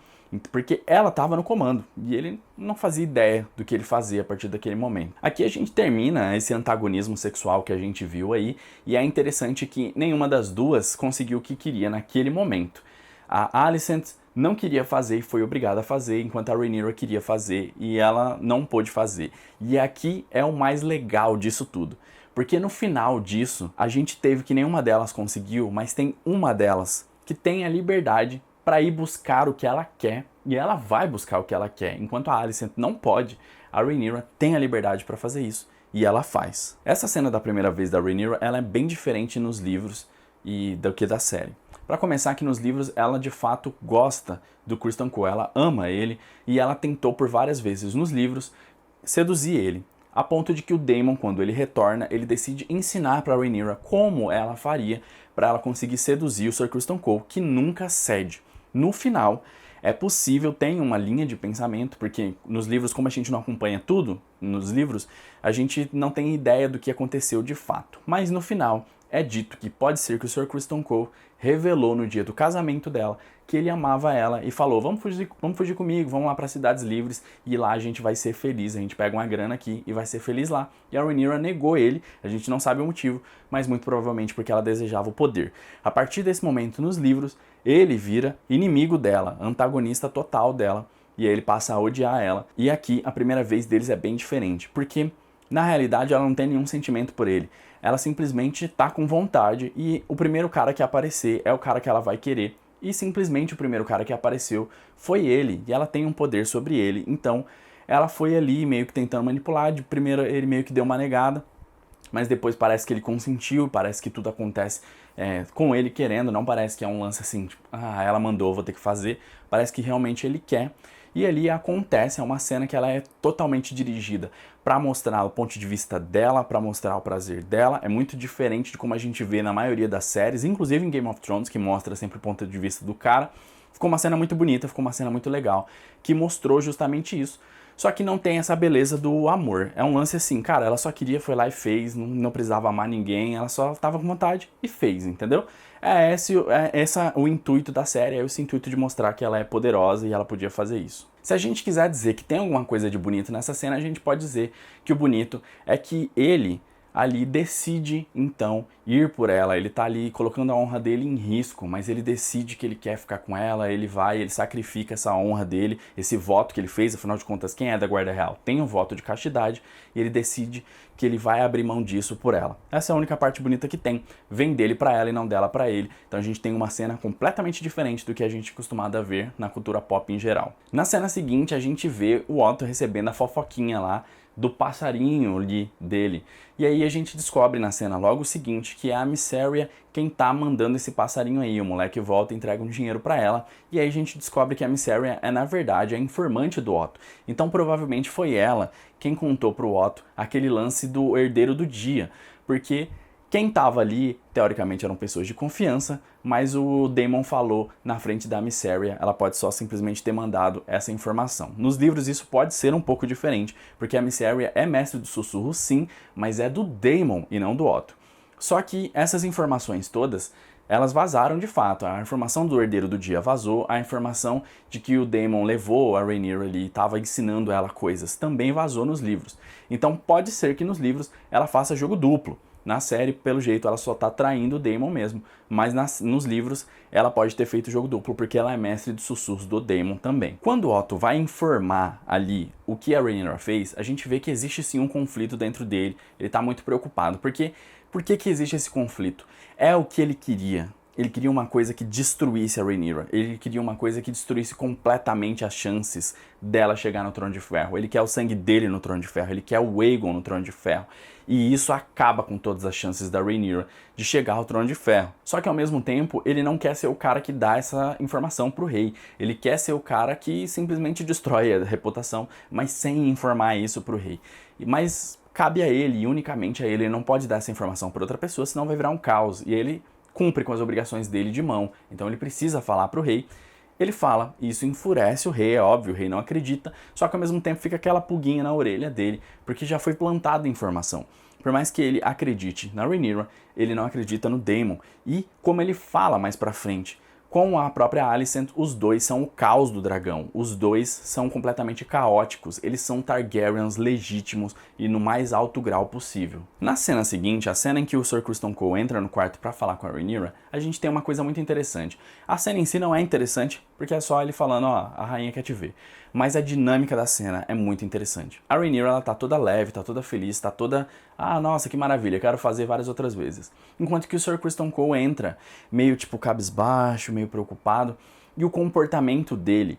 porque ela estava no comando. E ele não fazia ideia do que ele fazia a partir daquele momento. Aqui a gente termina esse antagonismo sexual que a gente viu aí. E é interessante que nenhuma das duas conseguiu o que queria naquele momento. A Alicent não queria fazer e foi obrigada a fazer, enquanto a Rhaenyra queria fazer e ela não pôde fazer. E aqui é o mais legal disso tudo, porque no final disso, a gente teve que nenhuma delas conseguiu, mas tem uma delas que tem a liberdade para ir buscar o que ela quer, e ela vai buscar o que ela quer, enquanto a Alicent não pode, a Rhaenyra tem a liberdade para fazer isso, e ela faz. Essa cena da primeira vez da Rhaenyra, ela é bem diferente nos livros e do que da série. Para começar, que nos livros ela de fato gosta do Criston Cole, ela ama ele e ela tentou por várias vezes nos livros seduzir ele, a ponto de que o Daemon, quando ele retorna, ele decide ensinar para Rhaenyra como ela faria para ela conseguir seduzir o Sir Criston Cole, que nunca cede. No final, é possível, tem uma linha de pensamento, porque nos livros, como a gente não acompanha tudo, nos livros, a gente não tem ideia do que aconteceu de fato. Mas no final, é dito que pode ser que o Sir Criston Cole revelou no dia do casamento dela que ele amava ela e falou, vamos fugir comigo, vamos lá para Cidades Livres e lá a gente vai ser feliz, a gente pega uma grana aqui e vai ser feliz lá. E a Rhaenyra negou ele, a gente não sabe o motivo, mas muito provavelmente porque ela desejava o poder. A partir desse momento nos livros, ele vira inimigo dela, antagonista total dela, e aí ele passa a odiar ela. E aqui a primeira vez deles é bem diferente, porque na realidade ela não tem nenhum sentimento por ele. Ela simplesmente tá com vontade e o primeiro cara que aparecer é o cara que ela vai querer. E simplesmente o primeiro cara que apareceu foi ele, e ela tem um poder sobre ele. Então ela foi ali meio que tentando manipular, de primeiro ele meio que deu uma negada, mas depois parece que ele consentiu, parece que tudo acontece com ele querendo, não parece que é um lance assim, tipo, ela mandou, vou ter que fazer, parece que realmente ele quer. E ali acontece, é uma cena que ela é totalmente dirigida para mostrar o ponto de vista dela, para mostrar o prazer dela, é muito diferente de como a gente vê na maioria das séries, inclusive em Game of Thrones, que mostra sempre o ponto de vista do cara. Ficou uma cena muito bonita, ficou uma cena muito legal, que mostrou justamente isso. Só que não tem essa beleza do amor. É um lance assim, cara, ela só queria, foi lá e fez, não precisava amar ninguém, ela só tava com vontade e fez, entendeu? É esse o intuito da série, é esse intuito de mostrar que ela é poderosa e ela podia fazer isso. Se a gente quiser dizer que tem alguma coisa de bonito nessa cena, a gente pode dizer que o bonito é que ele ali decide, então, ir por ela. Ele tá ali colocando a honra dele em risco, mas ele decide que ele quer ficar com ela, ele vai, ele sacrifica essa honra dele, esse voto que ele fez, afinal de contas, quem é da Guarda Real tem um voto de castidade, e ele decide que ele vai abrir mão disso por ela. Essa é a única parte bonita que tem, vem dele pra ela e não dela pra ele. Então a gente tem uma cena completamente diferente do que a gente é acostumado a ver na cultura pop em geral. Na cena seguinte, a gente vê o Otto recebendo a fofoquinha lá do passarinho ali dele. E aí a gente descobre na cena logo o seguinte, que é a Mysaria quem tá mandando esse passarinho aí. O moleque volta e entrega um dinheiro pra ela, e aí a gente descobre que a Mysaria é, na verdade, a informante do Otto. Então provavelmente foi ela quem contou pro Otto aquele lance do herdeiro do dia, porque quem tava ali, teoricamente, eram pessoas de confiança, mas o Daemon falou na frente da Mysaria, ela pode só simplesmente ter mandado essa informação. Nos livros isso pode ser um pouco diferente, porque a Mysaria é mestre do sussurro sim, mas é do Daemon e não do Otto. Só que essas informações todas, elas vazaram de fato. A informação do herdeiro do dia vazou, a informação de que o Daemon levou a Rhaenyra ali e estava ensinando ela coisas também vazou nos livros. Então pode ser que nos livros ela faça jogo duplo. Na série, pelo jeito, ela só tá traindo o Daemon mesmo, mas nos livros ela pode ter feito jogo duplo porque ela é mestre de sussurros do Daemon também. Quando Otto vai informar ali o que a Rhaenyra fez, a gente vê que existe sim um conflito dentro dele, ele tá muito preocupado, porque por que existe esse conflito? É o que ele queria. Ele queria uma coisa que destruísse a Rhaenyra. Ele queria uma coisa que destruísse completamente as chances dela chegar no Trono de Ferro. Ele quer o sangue dele no Trono de Ferro. Ele quer o Aegon no Trono de Ferro. E isso acaba com todas as chances da Rhaenyra de chegar ao Trono de Ferro. Só que ao mesmo tempo, ele não quer ser o cara que dá essa informação pro rei. Ele quer ser o cara que simplesmente destrói a reputação, mas sem informar isso pro rei. Mas cabe a ele, e unicamente a ele. Ele não pode dar essa informação para outra pessoa, senão vai virar um caos. E ele cumpre com as obrigações dele de mão, então ele precisa falar para o rei. Ele fala, e isso enfurece o rei, é óbvio, o rei não acredita, só que ao mesmo tempo fica aquela pulguinha na orelha dele, porque já foi plantada a informação. Por mais que ele acredite na Rhaenyra, ele não acredita no Daemon, e como ele fala mais pra frente, com a própria Alicent, os dois são o caos do dragão. Os dois são completamente caóticos. Eles são Targaryens legítimos e no mais alto grau possível. Na cena seguinte, a cena em que o Sir Criston Cole entra no quarto para falar com a Rhaenyra, a gente tem uma coisa muito interessante. A cena em si não é interessante, porque é só ele falando, ó, a rainha quer te ver. Mas a dinâmica da cena é muito interessante. A Rhaenyra, ela tá toda leve, tá toda feliz, tá toda... Ah, nossa, que maravilha, quero fazer várias outras vezes. Enquanto que o Sir Criston Cole entra meio tipo cabisbaixo, meio preocupado, e o comportamento dele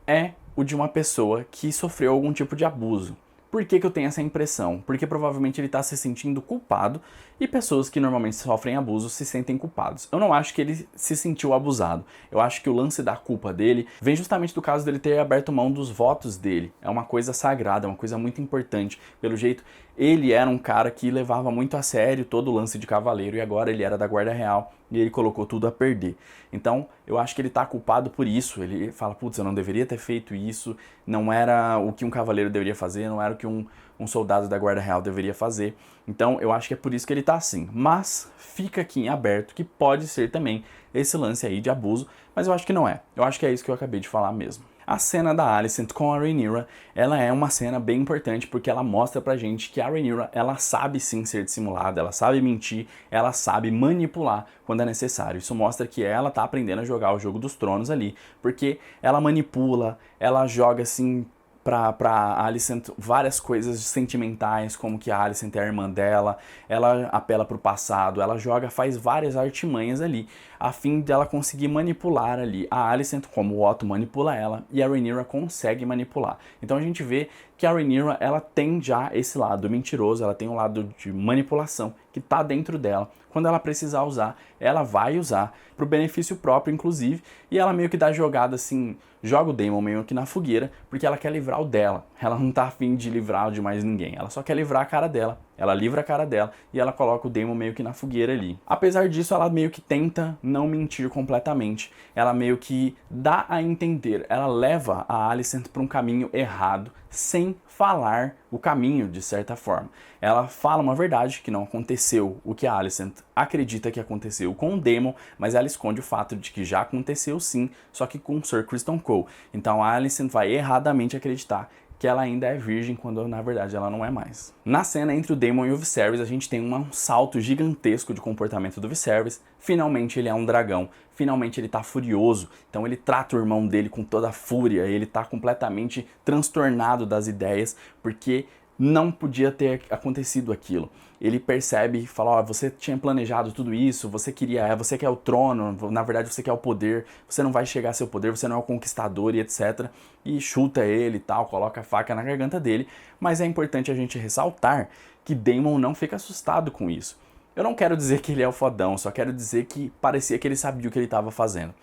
é o de uma pessoa que sofreu algum tipo de abuso. Por que eu tenho essa impressão? Porque provavelmente ele está se sentindo culpado e pessoas que normalmente sofrem abuso se sentem culpados. Eu não acho que ele se sentiu abusado. Eu acho que o lance da culpa dele vem justamente do caso dele ter aberto mão dos votos dele. É uma coisa sagrada, é uma coisa muito importante. Pelo jeito, ele era um cara que levava muito a sério todo o lance de cavaleiro e agora ele era da Guarda Real e ele colocou tudo a perder. Então, eu acho que ele tá culpado por isso. Ele fala, putz, eu não deveria ter feito isso, não era o que um cavaleiro deveria fazer, não era o que um soldado da Guarda Real deveria fazer. Então, eu acho que é por isso que ele tá assim. Mas, fica aqui em aberto que pode ser também esse lance aí de abuso, mas eu acho que não é. Eu acho que é isso que eu acabei de falar mesmo. A cena da Alicent com a Rhaenyra, ela é uma cena bem importante porque ela mostra pra gente que a Rhaenyra, ela sabe sim ser dissimulada, ela sabe mentir, ela sabe manipular quando é necessário. Isso mostra que ela tá aprendendo a jogar o jogo dos tronos ali, porque ela manipula, ela joga assim pra Alicent várias coisas sentimentais, como que a Alicent é a irmã dela, ela apela pro passado, ela joga, faz várias artimanhas ali, a fim dela conseguir manipular ali a Alicent, como o Otto manipula ela, e a Rhaenyra consegue manipular. Então a gente vê que a Rhaenyra, ela tem já esse lado mentiroso, ela tem um lado de manipulação que tá dentro dela. Quando ela precisar usar, ela vai usar pro benefício próprio, inclusive, e ela meio que dá jogada assim, joga o Daemon meio que na fogueira, porque ela quer livrar o dela. Ela não tá afim de livrar de mais ninguém, ela só quer livrar a cara dela. Ela livra a cara dela e ela coloca o Daemon meio que na fogueira ali. Apesar disso, ela meio que tenta não mentir completamente. Ela meio que dá a entender, ela leva a Alicent para um caminho errado, sem falar o caminho, de certa forma. Ela fala uma verdade, que não aconteceu o que a Alicent acredita que aconteceu com o Daemon, mas ela esconde o fato de que já aconteceu sim, só que com Sir Criston Cole. Então a Alicent vai erradamente acreditar que ela ainda é virgem, quando na verdade ela não é mais. Na cena entre o Daemon e o Viserys, a gente tem um salto gigantesco de comportamento do Viserys. Finalmente ele é um dragão, finalmente ele tá furioso, então ele trata o irmão dele com toda a fúria, ele tá completamente transtornado das ideias, porque não podia ter acontecido aquilo. Ele percebe e fala, ó, você tinha planejado tudo isso, você quer o trono, na verdade você quer o poder, você não vai chegar a seu poder, você não é o conquistador e etc. E chuta ele e tal, coloca a faca na garganta dele, mas é importante a gente ressaltar que Daemon não fica assustado com isso. Eu não quero dizer que ele é o fodão, só quero dizer que parecia que ele sabia o que ele estava fazendo.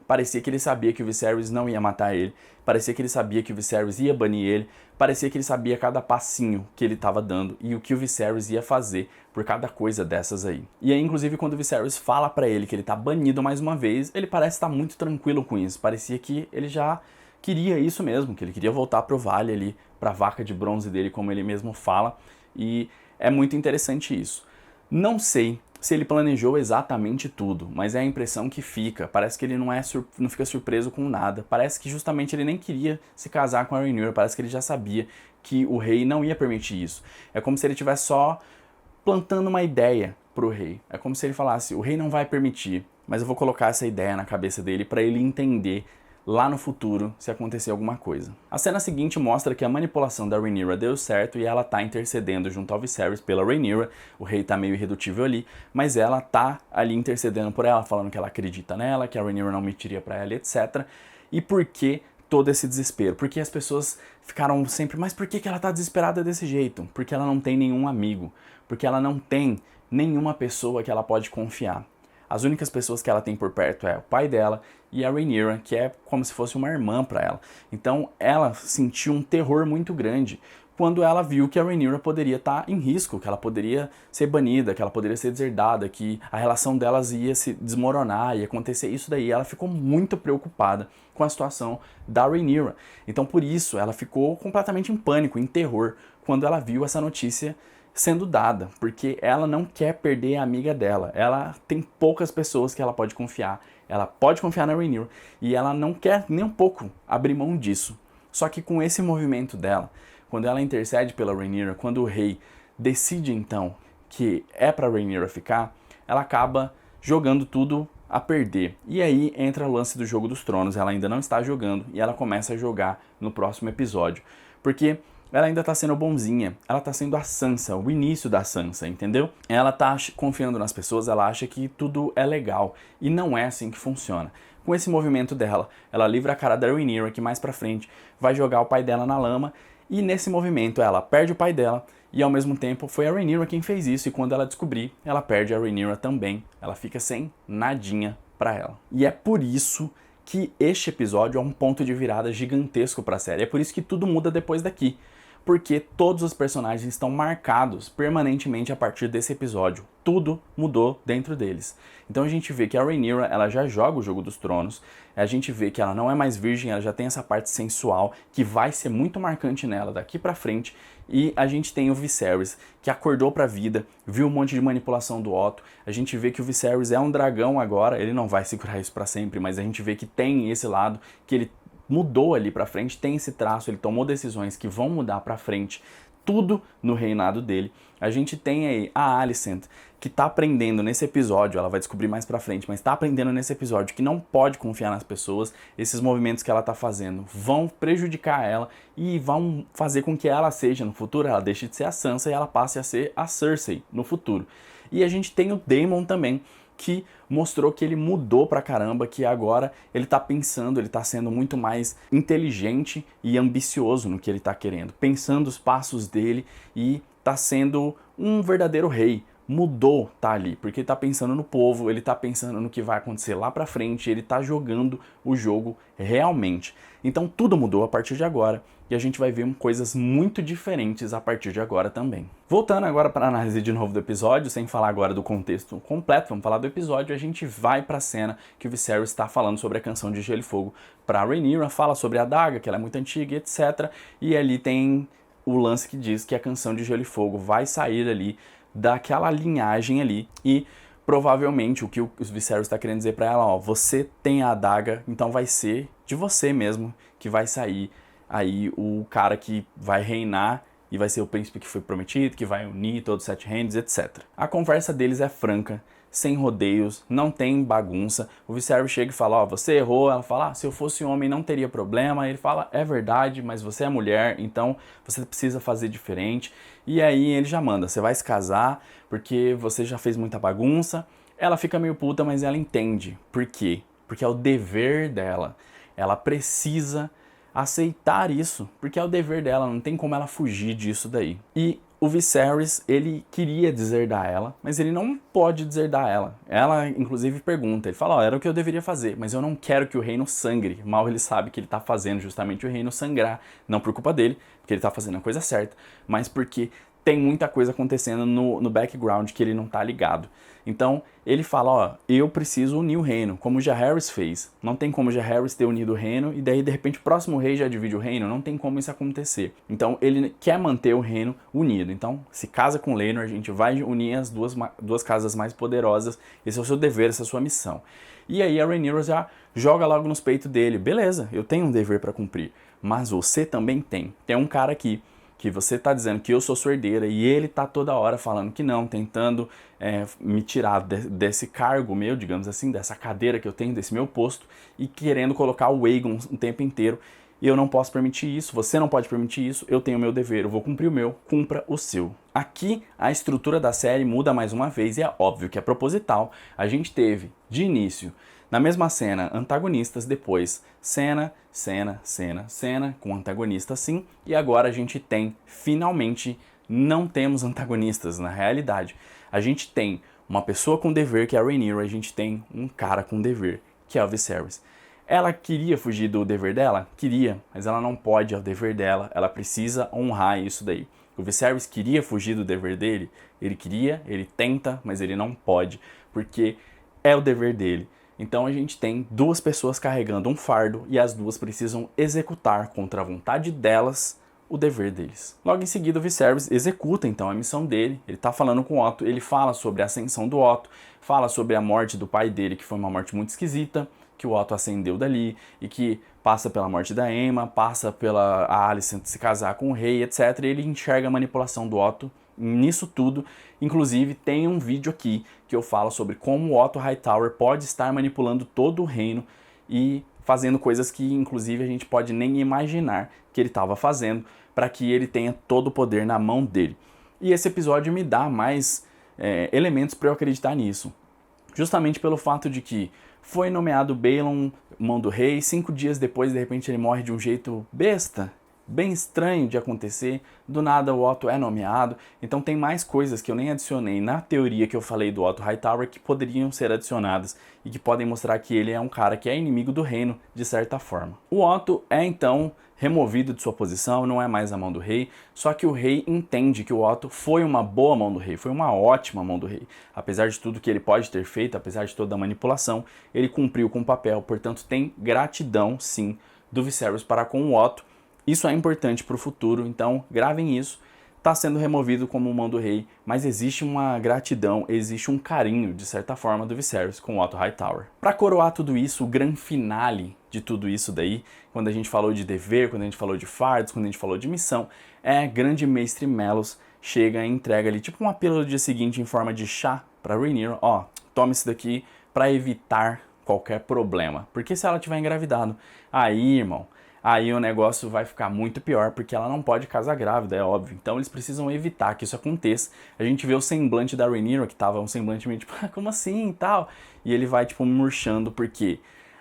Parecia que ele sabia que o Viserys não ia matar ele, parecia que ele sabia que o Viserys ia banir ele, parecia que ele sabia cada passinho que ele estava dando e o que o Viserys ia fazer por cada coisa dessas aí. E aí, inclusive, quando o Viserys fala pra ele que ele tá banido mais uma vez, ele parece estar muito tranquilo com isso, parecia que ele já queria isso mesmo, que ele queria voltar pro vale ali, pra vaca de bronze dele, como ele mesmo fala, e é muito interessante isso. Não sei se ele planejou exatamente tudo, mas é a impressão que fica. Parece que ele não fica surpreso com nada. Parece que justamente ele nem queria se casar com a Rhaenyra. Parece que ele já sabia que o rei não ia permitir isso. É como se ele estivesse só plantando uma ideia pro rei. É como se ele falasse, o rei não vai permitir, mas eu vou colocar essa ideia na cabeça dele para ele entender lá no futuro se acontecer alguma coisa. A cena seguinte mostra que a manipulação da Rhaenyra deu certo e ela tá intercedendo junto ao Viserys pela Rhaenyra. O rei tá meio irredutível ali, mas ela tá ali intercedendo por ela, falando que ela acredita nela, que a Rhaenyra não mentiria pra ela, etc. E por que todo esse desespero? Porque as pessoas ficaram sempre, mas por que ela tá desesperada desse jeito? Porque ela não tem nenhum amigo, porque ela não tem nenhuma pessoa que ela pode confiar. As únicas pessoas que ela tem por perto é o pai dela e a Rhaenyra, que é como se fosse uma irmã para ela. Então ela sentiu um terror muito grande quando ela viu que a Rhaenyra poderia estar em risco, que ela poderia ser banida, que ela poderia ser deserdada, que a relação delas ia se desmoronar, ia acontecer isso daí. Ela ficou muito preocupada com a situação da Rhaenyra. Então por isso ela ficou completamente em pânico, em terror, quando ela viu essa notícia sendo dada, porque ela não quer perder a amiga dela. Ela tem poucas pessoas que ela pode confiar. Ela pode confiar na Rhaenyra e ela não quer nem um pouco abrir mão disso. Só que com esse movimento dela, quando ela intercede pela Rhaenyra, quando o rei decide então que é pra Rhaenyra ficar, ela acaba jogando tudo a perder. E aí entra o lance do Jogo dos Tronos. Ela ainda não está jogando e ela começa a jogar no próximo episódio. Porque ela ainda tá sendo bonzinha, ela tá sendo a Sansa, o início da Sansa, entendeu? Ela tá confiando nas pessoas, ela acha que tudo é legal, e não é assim que funciona. Com esse movimento dela, ela livra a cara da Rhaenyra, que mais pra frente vai jogar o pai dela na lama, e nesse movimento ela perde o pai dela, e ao mesmo tempo foi a Rhaenyra quem fez isso, e quando ela descobrir, ela perde a Rhaenyra também, ela fica sem nadinha pra ela. E é por isso que este episódio é um ponto de virada gigantesco pra série, é por isso que tudo muda depois daqui. Porque todos os personagens estão marcados permanentemente a partir desse episódio. Tudo mudou dentro deles. Então a gente vê que a Rhaenyra, ela já joga o Jogo dos Tronos, a gente vê que ela não é mais virgem, ela já tem essa parte sensual que vai ser muito marcante nela daqui pra frente, e a gente tem o Viserys, que acordou pra vida, viu um monte de manipulação do Otto, a gente vê que o Viserys é um dragão agora, ele não vai segurar isso pra sempre, mas a gente vê que tem esse lado, que ele mudou ali pra frente, tem esse traço, ele tomou decisões que vão mudar pra frente tudo no reinado dele. A gente tem aí a Alicent, que tá aprendendo nesse episódio, ela vai descobrir mais pra frente, mas tá aprendendo nesse episódio que não pode confiar nas pessoas, esses movimentos que ela tá fazendo vão prejudicar ela e vão fazer com que ela seja, no futuro, ela deixe de ser a Sansa e ela passe a ser a Cersei no futuro. E a gente tem o Daemon também, que mostrou que ele mudou pra caramba, que agora ele tá pensando, ele tá sendo muito mais inteligente e ambicioso no que ele tá querendo, pensando os passos dele e tá sendo um verdadeiro rei. Mudou, tá ali, porque ele tá pensando no povo, ele tá pensando no que vai acontecer lá pra frente, ele tá jogando o jogo realmente. Então tudo mudou a partir de agora e a gente vai ver coisas muito diferentes a partir de agora também. Voltando agora para a análise de novo do episódio, sem falar agora do contexto completo, vamos falar do episódio, a gente vai pra cena que o Viserys está falando sobre a canção de Gelo e Fogo pra Rhaenyra, fala sobre a adaga, que ela é muito antiga, etc. E ali tem o lance que diz que a canção de Gelo e Fogo vai sair ali daquela linhagem ali e provavelmente o que o Viserys está querendo dizer para ela, ó, você tem a adaga, então vai ser de você mesmo que vai sair aí o cara que vai reinar e vai ser o príncipe que foi prometido, que vai unir todos os sete reinos, etc. A conversa deles é franca, sem rodeios, não tem bagunça. O Viserys chega e fala, ó, você errou. Ela fala, se eu fosse homem não teria problema. Ele fala, é verdade, mas você é mulher, então você precisa fazer diferente. E aí ele já manda, você vai se casar porque você já fez muita bagunça. Ela fica meio puta, mas ela entende. Por quê? Porque é o dever dela. Ela precisa aceitar isso, porque é o dever dela, não tem como ela fugir disso daí. E o Viserys, ele queria deserdar ela, mas ele não pode deserdar ela. Ela, inclusive, pergunta, ele fala, ó, era o que eu deveria fazer, mas eu não quero que o reino sangre. Mal ele sabe que ele tá fazendo justamente o reino sangrar, não por culpa dele, porque ele tá fazendo a coisa certa, mas porque tem muita coisa acontecendo no background que ele não tá ligado. Então, ele fala, ó, eu preciso unir o reino, como o Jaehaerys fez. Não tem como o Jaehaerys ter unido o reino, e daí, de repente, o próximo rei já divide o reino. Não tem como isso acontecer. Então, ele quer manter o reino unido. Então, se casa com Laenor, a gente vai unir as duas casas mais poderosas. Esse é o seu dever, essa é a sua missão. E aí, a Rhaenyra já joga logo nos peitos dele. Beleza, eu tenho um dever para cumprir, mas você também tem. Tem um cara aqui que você tá dizendo que eu sou sua herdeira e ele tá toda hora falando que não, tentando me tirar desse cargo meu, digamos assim, dessa cadeira que eu tenho, desse meu posto, e querendo colocar o Aegon o tempo inteiro. E eu não posso permitir isso, você não pode permitir isso, eu tenho o meu dever, eu vou cumprir o meu, cumpra o seu. Aqui a estrutura da série muda mais uma vez e é óbvio que é proposital. A gente teve, de início, na mesma cena, antagonistas, depois cena, com antagonista sim, e agora a gente tem, finalmente, não temos antagonistas na realidade. A gente tem uma pessoa com dever, que é a Rhaenyra, a gente tem um cara com dever, que é o Viserys. Ela queria fugir do dever dela? Queria, mas ela não pode, é o dever dela, ela precisa honrar isso daí. O Viserys queria fugir do dever dele? Ele queria, ele tenta, mas ele não pode, porque é o dever dele. Então a gente tem duas pessoas carregando um fardo e as duas precisam executar contra a vontade delas o dever deles. Logo em seguida o Viserys executa então a missão dele, ele tá falando com Otto, ele fala sobre a ascensão do Otto, fala sobre a morte do pai dele, que foi uma morte muito esquisita, que o Otto ascendeu dali e que passa pela morte da Aemma, passa pela Alicent se casar com o rei, etc. E ele enxerga a manipulação do Otto nisso tudo. Inclusive tem um vídeo aqui que eu falo sobre como o Otto Hightower pode estar manipulando todo o reino e fazendo coisas que inclusive a gente pode nem imaginar que ele estava fazendo para que ele tenha todo o poder na mão dele. E esse episódio me dá mais elementos para eu acreditar nisso. Justamente pelo fato de que foi nomeado Balon, mão do rei, 5 dias depois de repente ele morre de um jeito besta, bem estranho de acontecer, do nada o Otto é nomeado, então tem mais coisas que eu nem adicionei na teoria que eu falei do Otto Hightower que poderiam ser adicionadas e que podem mostrar que ele é um cara que é inimigo do reino de certa forma. O Otto é então removido de sua posição, não é mais a mão do rei, só que o rei entende que o Otto foi uma boa mão do rei, foi uma ótima mão do rei. Apesar de tudo que ele pode ter feito, apesar de toda a manipulação, ele cumpriu com o papel, portanto tem gratidão sim do Viserys para com o Otto. Isso é importante para o futuro, então gravem isso. está sendo removido como mão do rei, mas existe uma gratidão, existe um carinho, de certa forma, do Viserys com Otto Hightower. Para coroar tudo isso, o grande finale de tudo isso daí, quando a gente falou de dever, quando a gente falou de fardos, quando a gente falou de missão, grande mestre Melos chega e entrega ali tipo uma pílula do dia seguinte em forma de chá para Rhaenyra, toma isso daqui para evitar qualquer problema, porque se ela tiver engravidado, aí, irmão, aí o negócio vai ficar muito pior, porque ela não pode casar grávida, é óbvio. Então eles precisam evitar que isso aconteça. A gente vê o semblante da Rhaenyra, que tava um semblante meio tipo, como assim e tal? E ele vai, tipo, murchando, porque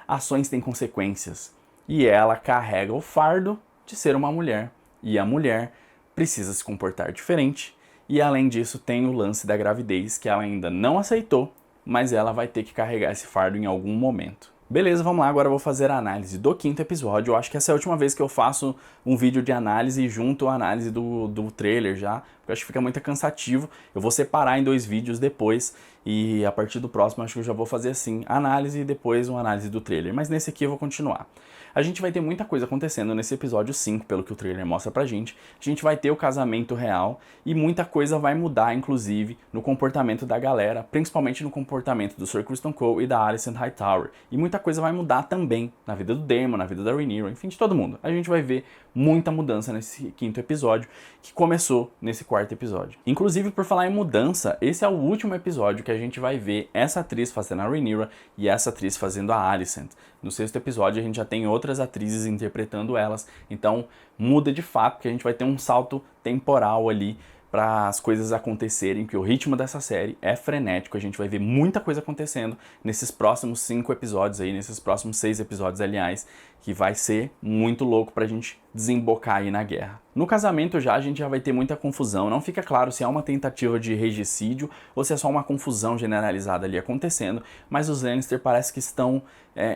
ações têm consequências. E ela carrega o fardo de ser uma mulher. E a mulher precisa se comportar diferente. E além disso, tem o lance da gravidez, que ela ainda não aceitou, mas ela vai ter que carregar esse fardo em algum momento. Beleza, vamos lá, agora eu vou fazer a análise do 5º episódio. Eu acho que essa é a última vez que eu faço um vídeo de análise junto à análise do trailer já, porque eu acho que fica muito cansativo. Eu vou separar em 2 vídeos depois, e a partir do próximo acho que eu já vou fazer assim, análise e depois uma análise do trailer. Mas nesse aqui eu vou continuar. A gente vai ter muita coisa acontecendo nesse episódio 5, pelo que o trailer mostra pra gente. A gente vai ter o casamento real e muita coisa vai mudar, inclusive, no comportamento da galera, principalmente no comportamento do Sir Criston Cole e da Alicent Hightower. E muita coisa vai mudar também na vida do Daemon, na vida da Rhaenyra, enfim, de todo mundo. A gente vai ver muita mudança nesse 5º episódio, que começou nesse 4º episódio. Inclusive, por falar em mudança, esse é o último episódio que a gente vai ver essa atriz fazendo a Rhaenyra e essa atriz fazendo a Alicent. No 6º episódio a gente já tem outras atrizes interpretando elas, então muda de fato, porque a gente vai ter um salto temporal ali para as coisas acontecerem, porque o ritmo dessa série é frenético, a gente vai ver muita coisa acontecendo nesses próximos 5 episódios aí, nesses próximos 6 episódios, aliás, que vai ser muito louco pra gente desembocar aí na guerra. No casamento a gente já vai ter muita confusão, não fica claro se é uma tentativa de regicídio ou se é só uma confusão generalizada ali acontecendo, mas os Lannister parece que estão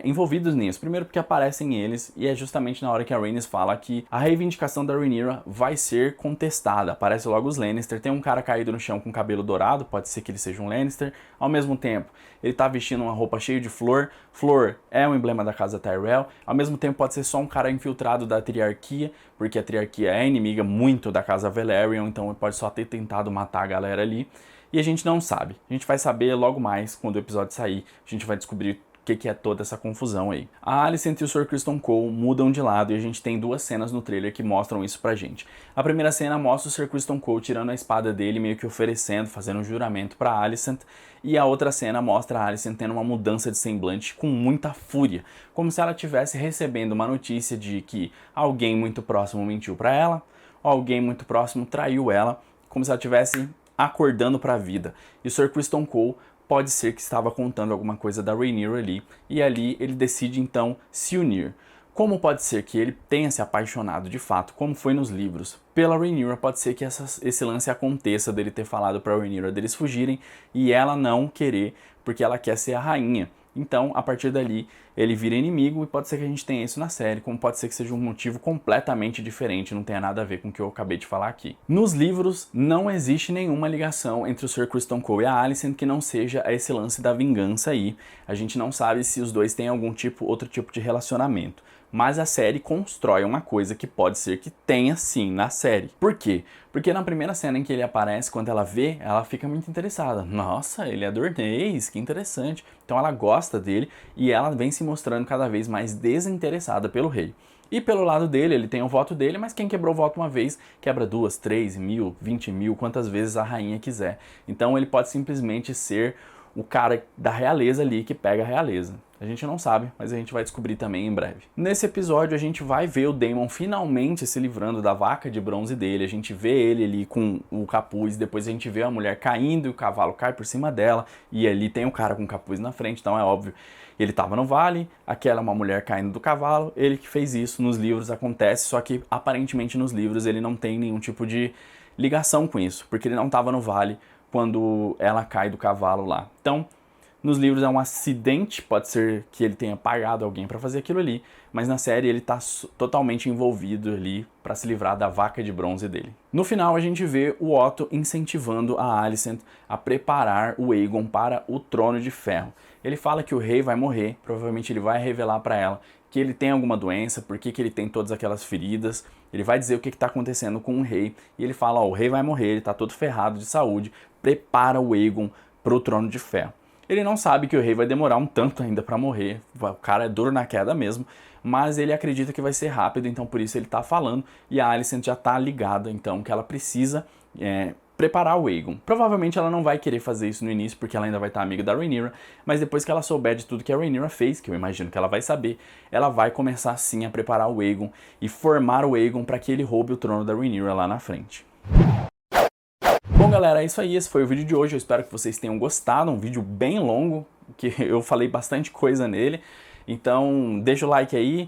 envolvidos nisso. Primeiro porque aparecem eles, e é justamente na hora que a Rhaenys fala que a reivindicação da Rhaenyra vai ser contestada. Aparece logo os Lannister, tem um cara caído no chão com cabelo dourado, pode ser que ele seja um Lannister. Ao mesmo tempo, ele tá vestindo uma roupa cheia de flor, flor é um emblema da casa Tyrell. Ao mesmo tempo pode ser só um cara infiltrado da triarquia, porque a triarquia é inimiga muito da casa Velaryon, então ele pode só ter tentado matar a galera ali. E a gente não sabe. A gente vai saber logo mais quando o episódio sair. A gente vai descobrir o que é toda essa confusão aí. A Alicent e o Sir Criston Cole mudam de lado e a gente tem 2 cenas no trailer que mostram isso pra gente. A primeira cena mostra o Sir Criston Cole tirando a espada dele, meio que oferecendo, fazendo um juramento pra Alicent. E a outra cena mostra a Alicent tendo uma mudança de semblante com muita fúria, como se ela estivesse recebendo uma notícia de que alguém muito próximo mentiu pra ela, ou alguém muito próximo traiu ela, como se ela estivesse acordando pra vida. E o Sir Criston Cole pode ser que estava contando alguma coisa da Rhaenyra ali, e ali ele decide então se unir. Como pode ser que ele tenha se apaixonado de fato, como foi nos livros, pela Rhaenyra, pode ser que esse lance aconteça dele ter falado para a Rhaenyra deles fugirem e ela não querer, porque ela quer ser a rainha. Então, a partir dali, ele vira inimigo e pode ser que a gente tenha isso na série, como pode ser que seja um motivo completamente diferente, não tenha nada a ver com o que eu acabei de falar aqui. Nos livros, não existe nenhuma ligação entre o Sir Criston Cole e a Alicent que não seja esse lance da vingança aí. A gente não sabe se os dois têm algum outro tipo de relacionamento. Mas a série constrói uma coisa que pode ser que tenha sim na série. Por quê? Porque na primeira cena em que ele aparece, quando ela vê, ela fica muito interessada. Nossa, ele é Dornês, que interessante. Então ela gosta dele e ela vem se mostrando cada vez mais desinteressada pelo rei. E pelo lado dele, ele tem o voto dele, mas quem quebrou o voto uma vez, quebra 2, 3 mil, 20 mil, quantas vezes a rainha quiser. Então ele pode simplesmente ser o cara da realeza ali que pega a realeza. A gente não sabe, mas a gente vai descobrir também em breve. Nesse episódio a gente vai ver o Daemon finalmente se livrando da vaca de bronze dele, a gente vê ele ali com o capuz, depois a gente vê a mulher caindo e o cavalo cai por cima dela, e ali tem o cara com o capuz na frente, então é óbvio. Ele estava no vale, aquela é uma mulher caindo do cavalo, ele que fez isso, nos livros acontece, só que aparentemente nos livros ele não tem nenhum tipo de ligação com isso, porque ele não estava no vale quando ela cai do cavalo lá. Então, nos livros é um acidente, pode ser que ele tenha pagado alguém para fazer aquilo ali, mas na série ele está totalmente envolvido ali para se livrar da vaca de bronze dele. No final a gente vê o Otto incentivando a Alicent a preparar o Aegon para o Trono de Ferro. Ele fala que o rei vai morrer, provavelmente ele vai revelar para ela que ele tem alguma doença, por que ele tem todas aquelas feridas. Ele vai dizer o que está acontecendo com o rei. E ele fala, ó, o rei vai morrer, ele está todo ferrado de saúde. Prepara o Aegon pro Trono de Ferro. Ele não sabe que o rei vai demorar um tanto ainda para morrer. O cara é duro na queda mesmo. Mas ele acredita que vai ser rápido, então por isso ele tá falando. E a Alicent já tá ligada, então, que ela precisa preparar o Aegon. Provavelmente ela não vai querer fazer isso no início, porque ela ainda vai estar amiga da Rhaenyra, mas depois que ela souber de tudo que a Rhaenyra fez, que eu imagino que ela vai saber, ela vai começar sim a preparar o Aegon e formar o Aegon para que ele roube o trono da Rhaenyra lá na frente. Bom, galera, é isso aí, esse foi o vídeo de hoje, eu espero que vocês tenham gostado, um vídeo bem longo, que eu falei bastante coisa nele, então deixa o like aí,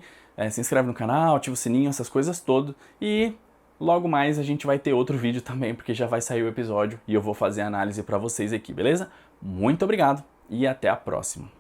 se inscreve no canal, ativa o sininho, essas coisas todas, e logo mais a gente vai ter outro vídeo também, porque já vai sair o episódio e eu vou fazer a análise pra vocês aqui, beleza? Muito obrigado e até a próxima.